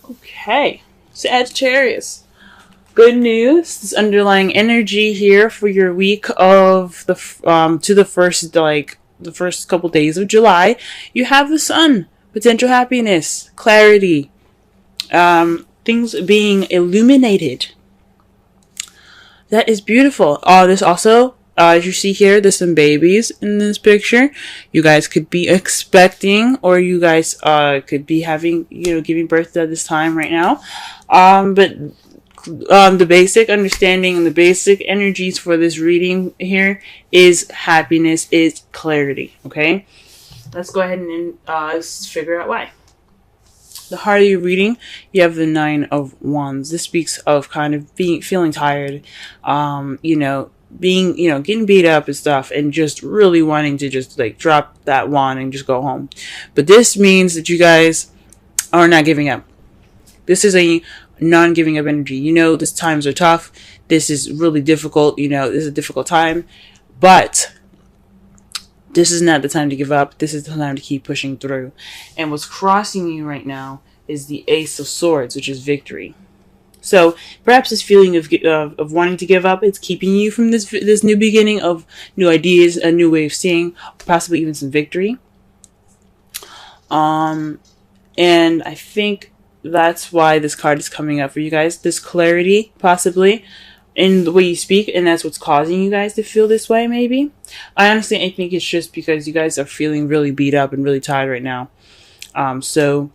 Okay, Sagittarius. Good news. This underlying energy here for your week of the to the first couple days of July. You have the Sun, potential happiness, clarity, things being illuminated. That is beautiful. This also, as you see here, there's some babies in this picture. You guys could be expecting, or you guys could be having, giving birth at this time right now. But the basic understanding and the basic energies for this reading here is happiness, is clarity. Okay, let's go ahead and figure out why. The heart of your reading, you have the Nine of Wands. This speaks of kind of feeling tired, getting beat up and stuff, and just really wanting to just like drop that wand and just go home. But this means that you guys are not giving up. This is a non-giving up energy. These times are tough. This is really difficult. This is a difficult time, but this is not the time to give up. This is the time to keep pushing through. And what's crossing you right now is the Ace of Swords, which is victory. So perhaps this feeling of wanting to give up, it's keeping you from this new beginning of new ideas, a new way of seeing, possibly even some victory. And I think that's why this card is coming up for you guys. This clarity, possibly, in the way you speak, and that's what's causing you guys to feel this way, maybe. I think it's just because you guys are feeling really beat up and really tired right now. So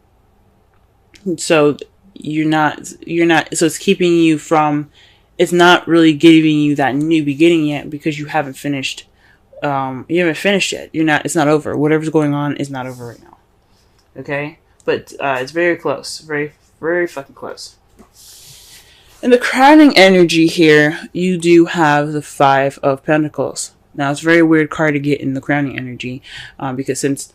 you're not, so it's keeping you from, it's not really giving you that new beginning yet because you haven't finished, yet. It's not over. Whatever's going on is not over right now. Okay? But, it's very close. Very, very fucking close. In the crowning energy here, you do have the Five of Pentacles. Now, it's a very weird card to get in the crowning energy, because since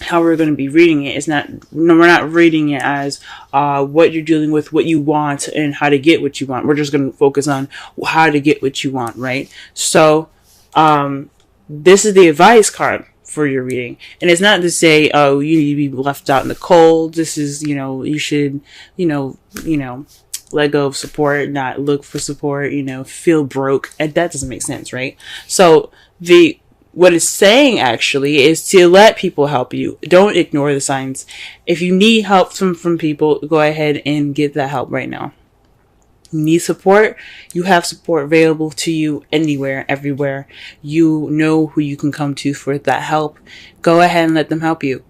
how we're going to be reading it is we're not reading it as what you're dealing with, what you want, and how to get what you want. We're just going to focus on how to get what you want, right? So, this is the advice card for your reading. And it's not to say, oh, you need to be left out in the cold. This is, you should, let go of support, not look for support, feel broke. And that doesn't make sense, right? So what it's saying actually is to let people help you. Don't ignore the signs. If you need help from people, go ahead and get that help right now. You need support, you have support available to you anywhere, everywhere. You know who you can come to for that help. Go ahead and let them help you.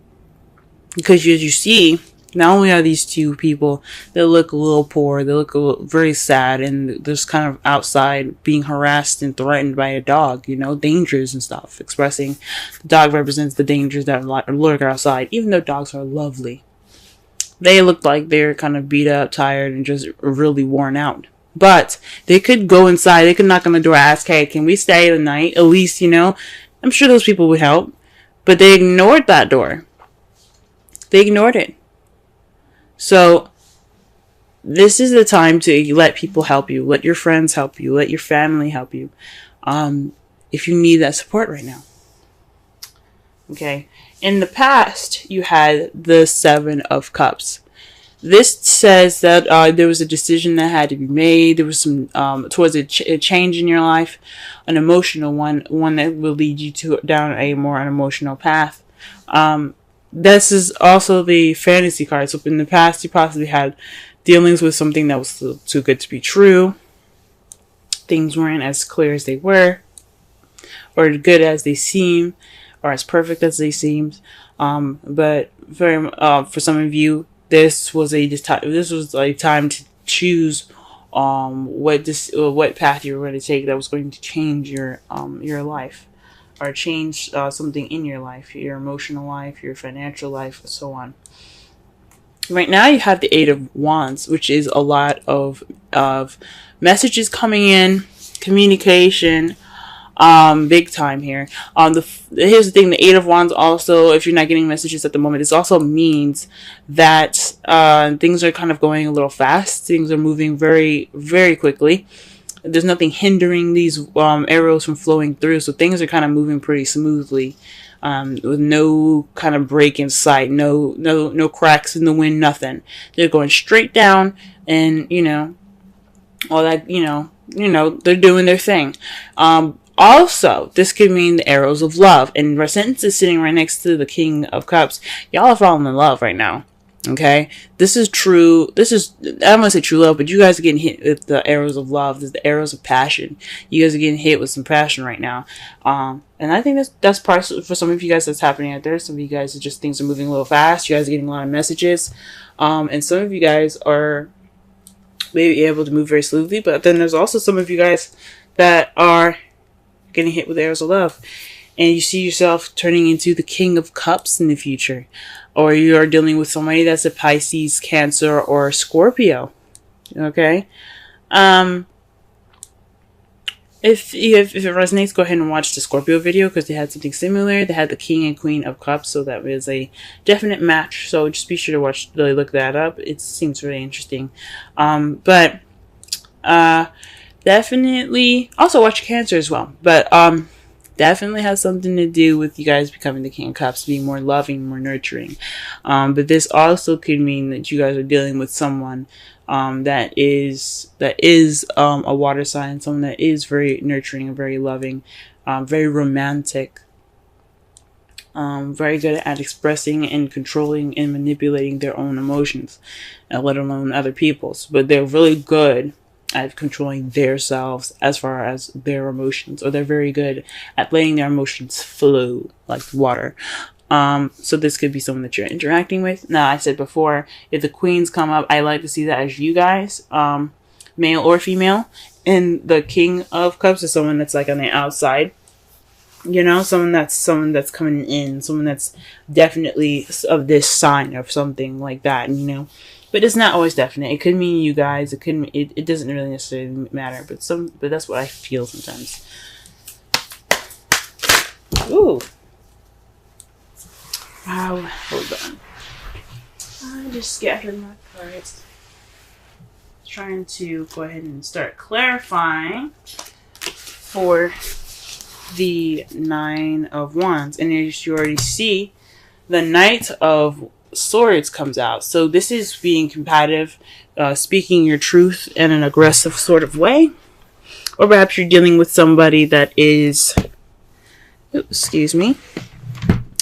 Because as you see, not only are these two people that look a little poor, they look very sad, and they're just kind of outside being harassed and threatened by a dog, dangers and stuff. Expressing the dog represents the dangers that lurk outside, even though dogs are lovely. They look like they're kind of beat up, tired, and just really worn out. But they could go inside, they could knock on the door, ask, hey, can we stay the night? At least, I'm sure those people would help. But they ignored that door. They ignored it. So, this is the time to let people help you. Let your friends help you. Let your family help you. If you need that support right now. Okay. In the past, you had the Seven of Cups. This says that there was a decision that had to be made. There was some towards a change in your life, an emotional one that will lead you down a more unemotional path. This is also the fantasy card. So in the past, you possibly had dealings with something that was too good to be true. Things weren't as clear as they were, or good as they seem, or as perfect as they seemed. But for some of you, this was a time to choose what path you were going to take that was going to change your life, or change something in your life, your emotional life, your financial life, and so on. Right now, you have the Eight of Wands, which is a lot of messages coming in, communication. Big time here. Here's the thing, the Eight of Wands also, if you're not getting messages at the moment, this also means that things are kind of going a little fast. Things are moving very, very quickly. There's nothing hindering these arrows from flowing through, so things are kind of moving pretty smoothly. with no kind of break in sight, no cracks in the wind, nothing. They're going straight down, and all that, they're doing their thing. Also, this could mean the arrows of love, and since it's sitting right next to the King of Cups, y'all are falling in love right now. Okay, this is true. I don't want to say true love, but you guys are getting hit with the arrows of love. There's the arrows of passion. You guys are getting hit with some passion right now. And I think that's part for some of you guys that's happening out there. Some of you guys are just, things are moving a little fast. You guys are getting a lot of messages. And some of you guys are maybe able to move very smoothly, but then there's also some of you guys that are getting hit with arrows of love. And you see yourself turning into the King of Cups in the future. Or you are dealing with somebody that's a Pisces, Cancer, or Scorpio. Okay? If it resonates, go ahead and watch the Scorpio video, because they had something similar. They had the King and Queen of Cups, so that was a definite match. So just be sure to really look that up. It seems really interesting. But definitely also watch Cancer as well. But definitely has something to do with you guys becoming the King of Cups, being more loving, more nurturing. But this also could mean that you guys are dealing with someone that is a water sign, someone that is very nurturing and very loving, very romantic, very good at expressing and controlling and manipulating their own emotions, let alone other people's. But they're really good at controlling themselves as far as their emotions, or they're very good at letting their emotions flow like water. So this could be someone that you're interacting with. Now, I said before, if the queens come up, I like to see that as you guys, male or female. And the King of Cups is someone that's like on the outside, someone that's coming in, someone that's definitely of this sign or something like that, But it's not always definite. It could mean you guys. It could. It doesn't really necessarily matter. But that's what I feel sometimes. Ooh. Wow. Hold on. I just scattered my cards. Trying to go ahead and start clarifying for the Nine of Wands, and as you already see, the Knight of Swords comes out. So this is being combative, speaking your truth in an aggressive sort of way, or perhaps you're dealing with somebody that is,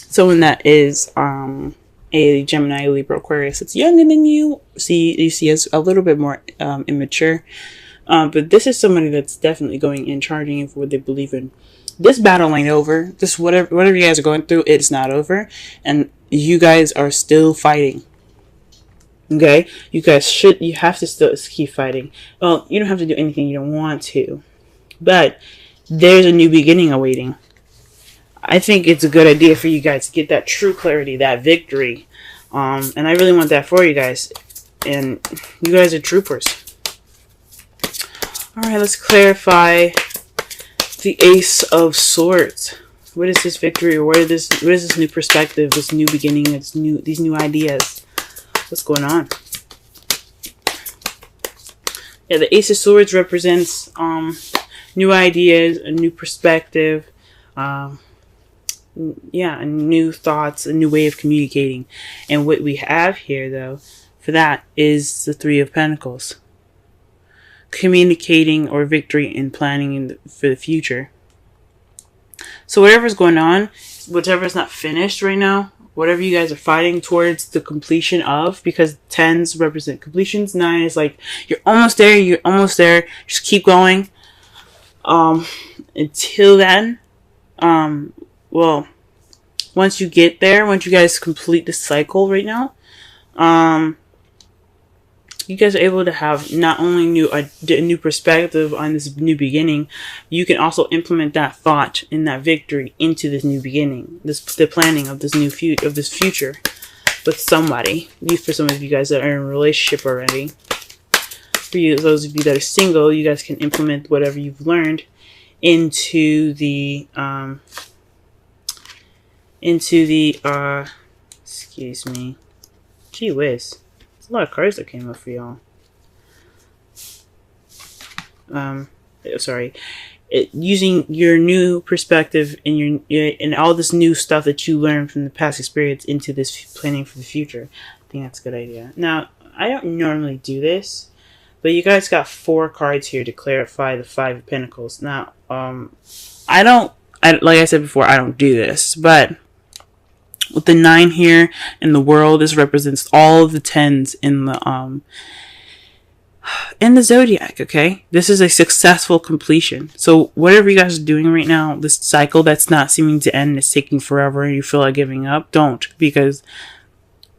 someone that is a Gemini, Libra, Aquarius that's younger than you. You see as a little bit more immature, but this is somebody that's definitely going in, charging in for what they believe in. This battle ain't over. This whatever you guys are going through, it's not over, and you guys are still fighting. Okay, you have to still keep fighting. Well, you don't have to do anything you don't want to, but there's a new beginning awaiting. I think it's a good idea for you guys to get that true clarity, that victory, and I really want that for you guys. And you guys are troopers. All right, let's clarify the Ace of Swords. What is this victory, or what is this new perspective, this new beginning, these new ideas? What's going on? Yeah, the Ace of Swords represents new ideas, a new perspective, new thoughts, a new way of communicating. And what we have here, though, for that is the Three of Pentacles. Communicating or victory and planning for the future. So whatever's going on, whatever's not finished right now, whatever you guys are fighting towards the completion of, because 10s represent completions, 9 is like, you're almost there, just keep going. Until then, well, once you get there, once you guys complete the cycle right now, you guys are able to have not only a new perspective on this new beginning, you can also implement that thought and that victory into this new beginning, the planning of this future with somebody. For some of you guys that are in a relationship already, for you, those of you that are single, you guys can implement whatever you've learned into the excuse me, gee whiz. There's a lot of cards that came up for y'all. Sorry. using your new perspective and and all this new stuff that you learned from the past experience into this planning for the future. I think that's a good idea. Now, I don't normally do this, but you guys got 4 cards here to clarify the 5 of Pentacles. Now, like I said before, I don't do this, but with the 9 here in the world, this represents all of the 10s in the zodiac. Okay, this is a successful completion. So whatever you guys are doing right now, this cycle that's not seeming to end, is taking forever, and you feel like giving up, don't, because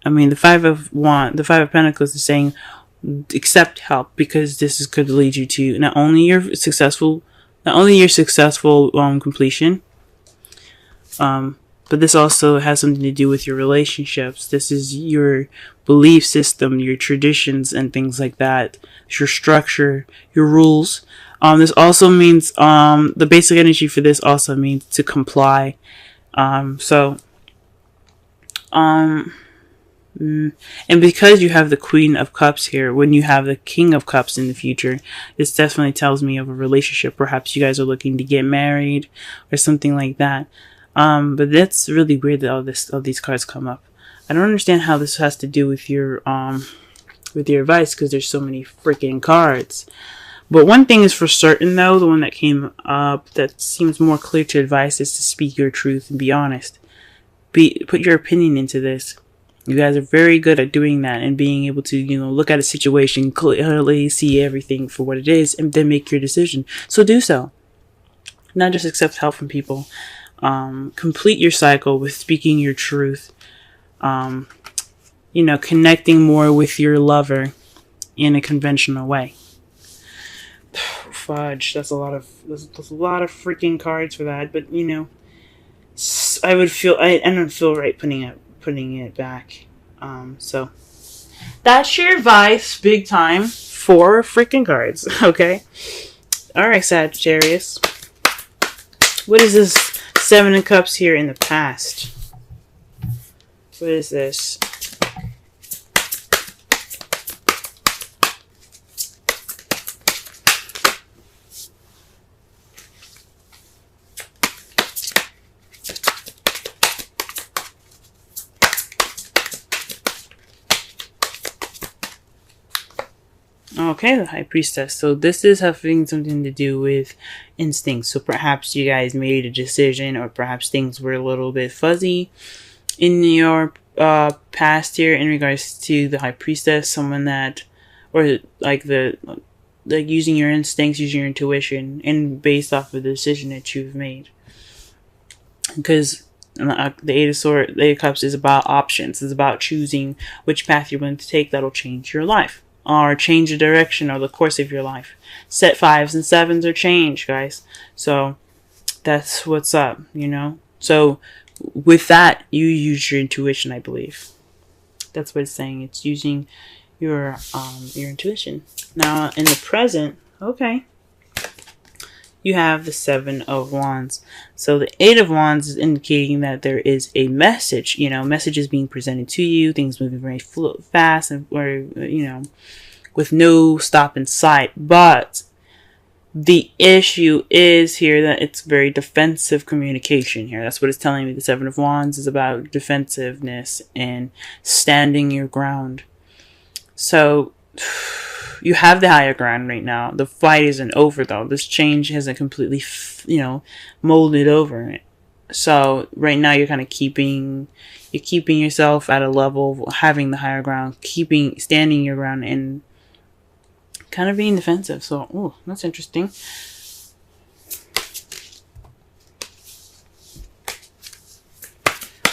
I mean the 5 of Pentacles is saying accept help, because this could lead you to not only your successful completion, but this also has something to do with your relationships. This is your belief system, your traditions, and things like that. Your structure, your rules. This also means the basic energy for this also means to comply. And because you have the Queen of Cups here, when you have the King of Cups in the future, this definitely tells me of a relationship. Perhaps you guys are looking to get married or something like that. But that's really weird that all these cards come up. I don't understand how this has to do with your advice, because there's so many freaking cards. But one thing is for certain, though, the one that came up that seems more clear to advice is to speak your truth and be honest. Put your opinion into this. You guys are very good at doing that and being able to, look at a situation clearly, see everything for what it is, and then make your decision. So do so. Not just accept help from people. Complete your cycle with speaking your truth. Connecting more with your lover in a conventional way. Fudge, that's a lot of freaking cards for that, but I don't feel right putting it back. So that's your advice, big time, 4 freaking cards. Okay. All right, Sagittarius. What is this 7 of Cups here in the past? What is this? Okay, the High Priestess. So this is having something to do with instincts. So perhaps you guys made a decision, or perhaps things were a little bit fuzzy in your past here in regards to the High Priestess. Someone that, or like using your instincts, using your intuition, and based off of the decision that you've made. Because the Eight of Cups is about options. It's about choosing which path you're going to take that'll change your life, or change the direction or the course of your life. Set 5s and 7s are change, guys. So that's what's up, So with that, you use your intuition, I believe. That's what it's saying. It's using your intuition. Now in the present, okay, you have the 7 of Wands. So the 8 of Wands is indicating that there is a message, messages being presented to you, things moving very fast, and with no stop in sight. But the issue is here that it's very defensive communication here. That's what it's telling me. The 7 of Wands is about defensiveness and standing your ground. So you have the higher ground right now. The fight isn't over, though. This change hasn't completely, molded over. So right now you're kind of keeping yourself at a level of having the higher ground, standing your ground, and kind of being defensive. So, that's interesting.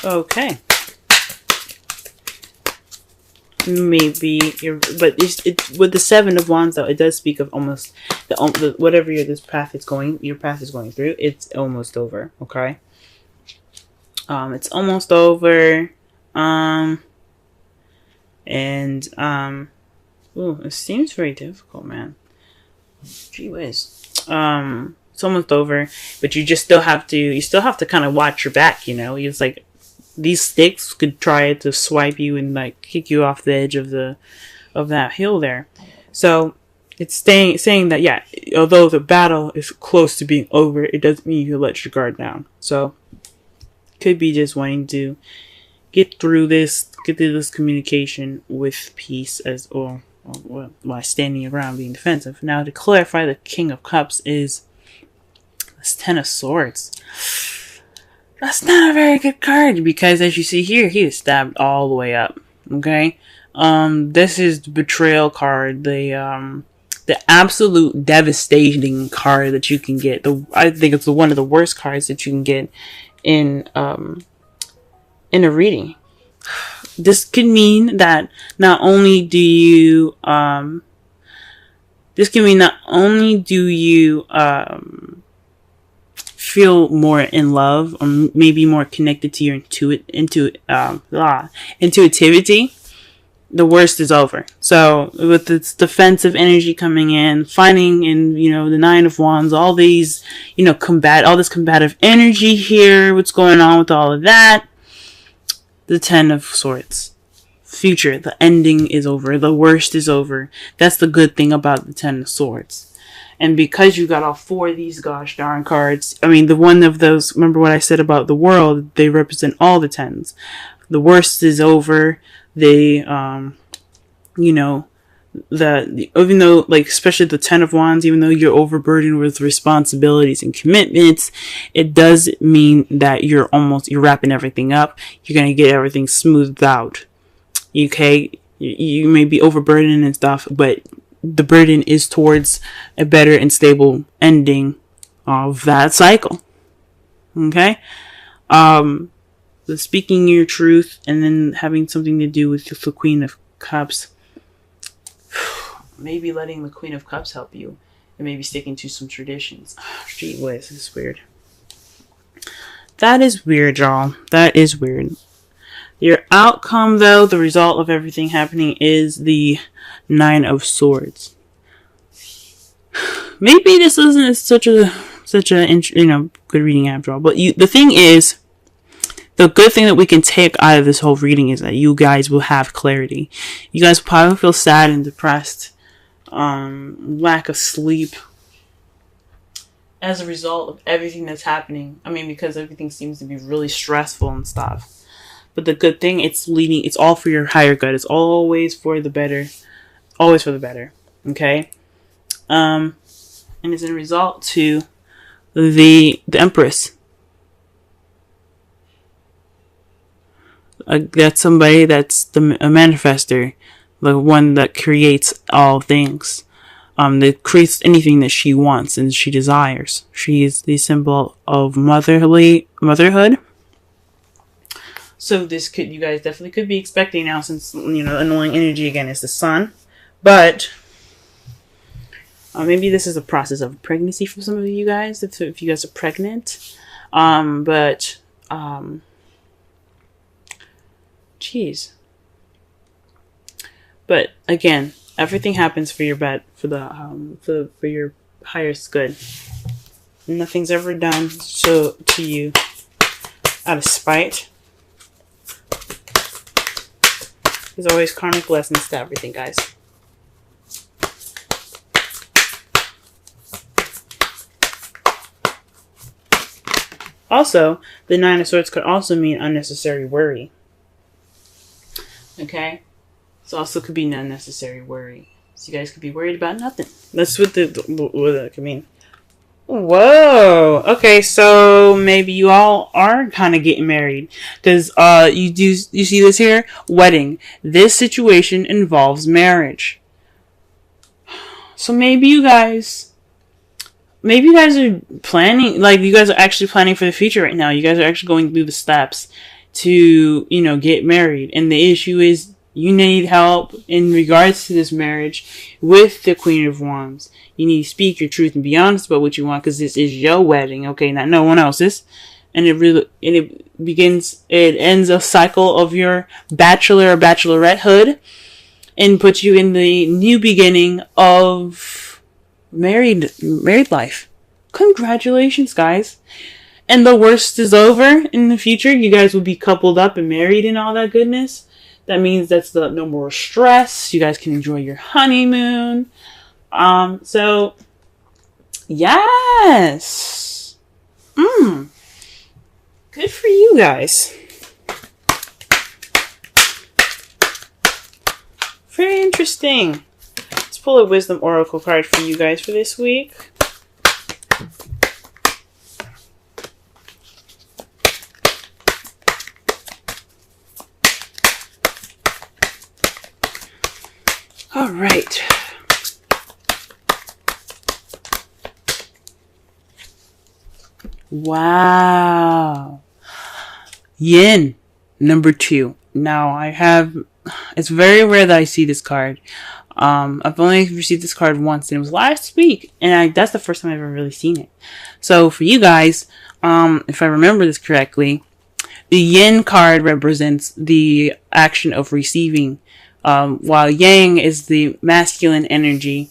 Okay. Maybe but it's with the 7 of Wands, though, it does speak of almost whatever your path is going through. It's almost over. Okay. It's almost over. It seems very difficult, man. Gee whiz. It's almost over, but you still have to kind of watch your back, It's like these sticks could try to swipe you and kick you off the edge of that hill there. So it's saying that, yeah, although the battle is close to being over, it doesn't mean you let your guard down. So, could be just wanting to get through this communication with peace as or while standing around being defensive. Now, to clarify, the King of Cups is this Ten of Swords. That's not a very good card because, as you see here, he is stabbed all the way up. Okay, this is the betrayal card. The absolute devastating card that you can get. I think it's one of the worst cards that you can get in a reading. This could mean that not only do you feel more in love, or maybe more connected to your intuitivity, the worst is over. So with this defensive energy coming in, finding in, the Nine of Wands, all these, all this combative energy here, what's going on with all of that, the Ten of Swords. Future, the ending is over, the worst is over. That's the good thing about the Ten of Swords. And because you got all four of these gosh darn cards, the one of those, remember what I said about the world, they represent all the tens. The worst is over. They, even though, especially the Ten of Wands, even though you're overburdened with responsibilities and commitments, it does mean that you're wrapping everything up. You're going to get everything smoothed out. Okay? You may be overburdened and stuff, but the burden is towards a better and stable ending of that cycle. Okay? The speaking your truth and then having something to do with the Queen of Cups. Maybe letting the Queen of Cups help you. And maybe sticking to some traditions. Gee whiz, this is weird. That is weird, y'all. That is weird. Your outcome, though, the result of everything happening is the Nine of Swords. Maybe this isn't such a good reading after all. But the thing is, the good thing that we can take out of this whole reading is that you guys will have clarity. You guys will probably feel sad and depressed, lack of sleep, as a result of everything that's happening. Because everything seems to be really stressful and stuff. But the good thing, it's all for your higher good. It's always for the better. Always for the better. Okay? And it's a result to the Empress. That's somebody that's a manifester. The one that creates all things. That creates anything that she wants and she desires. She is the symbol of motherhood. So you guys definitely could be expecting now, since, annoying energy again is the Sun. But maybe this is a process of pregnancy for some of you guys, if you guys are pregnant. Jeez. But again, everything happens for your for your highest good. Nothing's ever done to you out of spite. There's always karmic lessons to everything, guys. Also, the Nine of Swords could also mean unnecessary worry. Okay? So also could be unnecessary worry. So you guys could be worried about nothing. That's what that could mean. Whoa. Okay, so maybe you all are kind of getting married. Because you see this here? Wedding. This situation involves marriage. So maybe you guys are planning, you guys are actually planning for the future right now. You guys are actually going through the steps to, get married. And the issue is you need help in regards to this marriage with the Queen of Wands. You need to speak your truth and be honest about what you want, because this is your wedding, okay, not no one else's. And it ends a cycle of your bachelor or bachelorettehood and puts you in the new beginning of married life. Congratulations, guys. And the worst is over. In the future, you guys will be coupled up and married and all that goodness. That means no more stress. You guys can enjoy your honeymoon. So yes. Good for you guys. Very interesting. Let's pull a Wisdom Oracle card for you guys for this week. All right. Wow. Yin, number 2. Now, it's very rare that I see this card. I've only received this card once, and it was last week, and that's the first time I've ever really seen it. So, for you guys, if I remember this correctly, the Yin card represents the action of receiving, while Yang is the masculine energy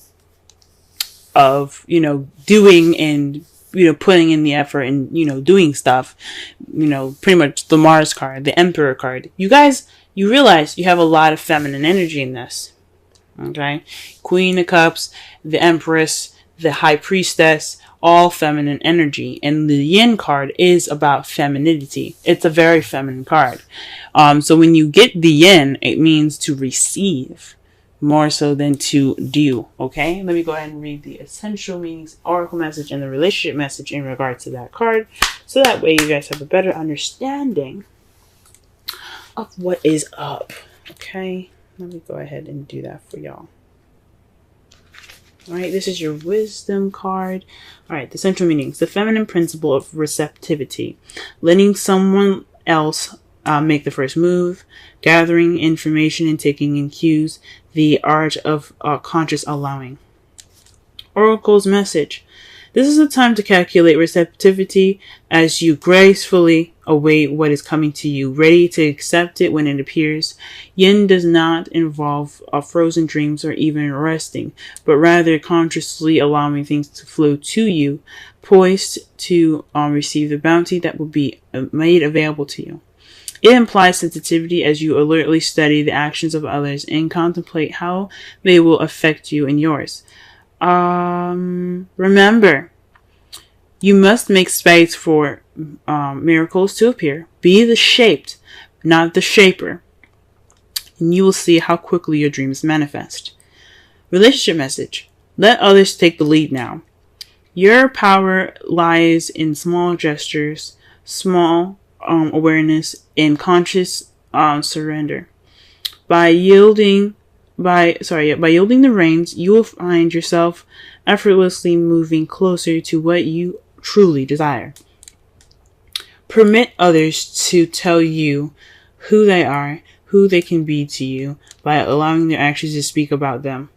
of, doing and, putting in the effort and, doing stuff. Pretty much the Mars card, the Emperor card. You guys, you realize you have a lot of feminine energy in this. Okay? Queen of Cups, the Empress, the High Priestess, all feminine energy. And the Yin card is about femininity. It's a very feminine card. So when you get the Yin, it means to receive more so than to do. Okay? Let me go ahead and read the essential meanings, oracle message, and the relationship message in regards to that card. So that way you guys have a better understanding of what is up. Okay? Let me go ahead and do that for y'all. Alright, this is your wisdom card. Alright, the central meanings. The feminine principle of receptivity. Letting someone else make the first move. Gathering information and taking in cues. The art of conscious allowing. Oracle's message. This is a time to calculate receptivity as you gracefully await what is coming to you, ready to accept it when it appears. Yin does not involve frozen dreams or even resting, but rather consciously allowing things to flow to you, poised to receive the bounty that will be made available to you. It implies sensitivity as you alertly study the actions of others and contemplate how they will affect you and yours. Remember, you must make space for miracles to appear. Be the shaped, not the shaper. And you will see how quickly your dreams manifest. Relationship message. Let others take the lead now. Your power lies in small gestures, small awareness, and conscious surrender. By yielding the reins, you will find yourself effortlessly moving closer to what you truly desire. Permit others to tell you who they are, who they can be to you, by allowing their actions to speak about them.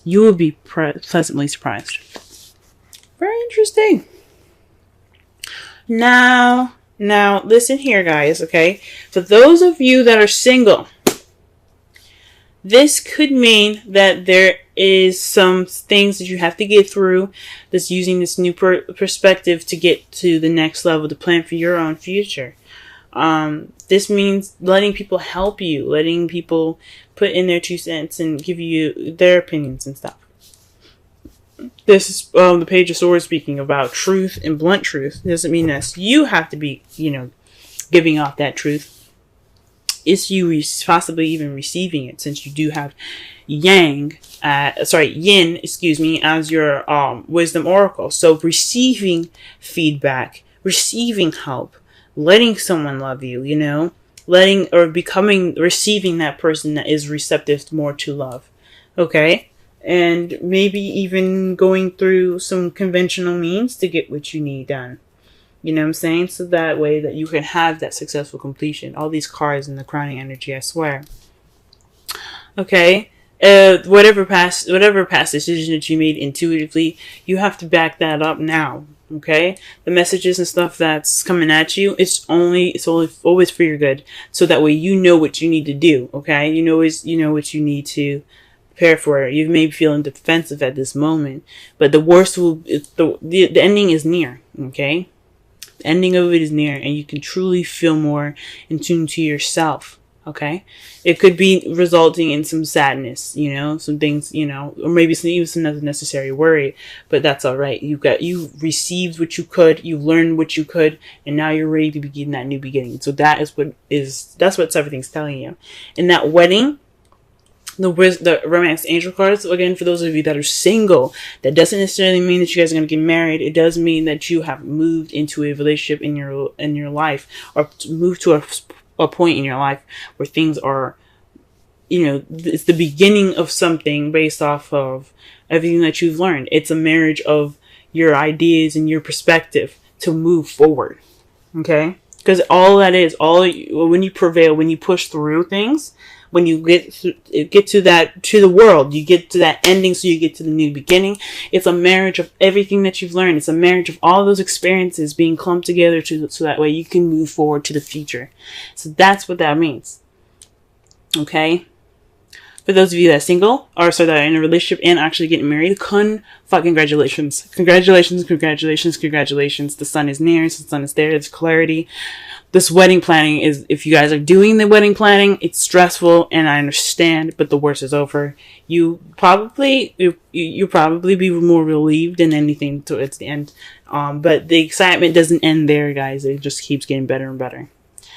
You will be pleasantly surprised. Very interesting. Now, listen here, guys, okay? For those of you that are single, this could mean that there is some things that you have to get through, that's using this new perspective to get to the next level, to plan for your own future. This means letting people help you, letting people put in their 2 cents and give you their opinions and stuff. This is the Page of Swords speaking about truth and blunt truth. It doesn't mean that you have to be, giving off that truth. It's you possibly even receiving it, since you do have Yin, as your wisdom oracle. So receiving feedback, receiving help, letting someone love you, receiving that person that is receptive more to love. Okay? And maybe even going through some conventional means to get what you need done. You know what I'm saying? So that way that you can have that successful completion. All these cards in the crowning energy, I swear. Okay? Whatever past decision that you made intuitively, you have to back that up now. Okay? The messages and stuff that's coming at you, it's always for your good. So that way you know what you need to do. Okay? You know what you need to prepare for. You may be feeling defensive at this moment, but the worst the ending is near. Okay? The ending of it is near, and you can truly feel more in tune to yourself. Okay, it could be resulting in some sadness, you know, some things, you know, or maybe even some unnecessary worry, but that's all right. You received what you could, you learned what you could, and now you're ready to begin that new beginning. So that's what everything's telling you. In that wedding, the romance angel cards, again, for those of you that are single, that doesn't necessarily mean that you guys are going to get married. It does mean that you have moved into a relationship in your life, or moved to a point in your life where things are, you know, it's the beginning of something based off of everything that you've learned. It's a marriage of your ideas and your perspective to move forward. Okay? Because all that is, when you prevail, when you push through things, when you get to the world, you get to that ending, so you get to the new beginning. It's a marriage of everything that you've learned. It's a marriage of all those experiences being clumped together so that way you can move forward to the future. So that's what that means. Okay? For those of you that are single, or so that are in a relationship and actually getting married, congratulations. Congratulations, congratulations, congratulations. The sun is near, the sun is there, there's clarity. This wedding planning is, if you guys are doing the wedding planning, it's stressful, and I understand, but the worst is over. You probably be more relieved than anything towards the end. But the excitement doesn't end there, guys. It just keeps getting better and better.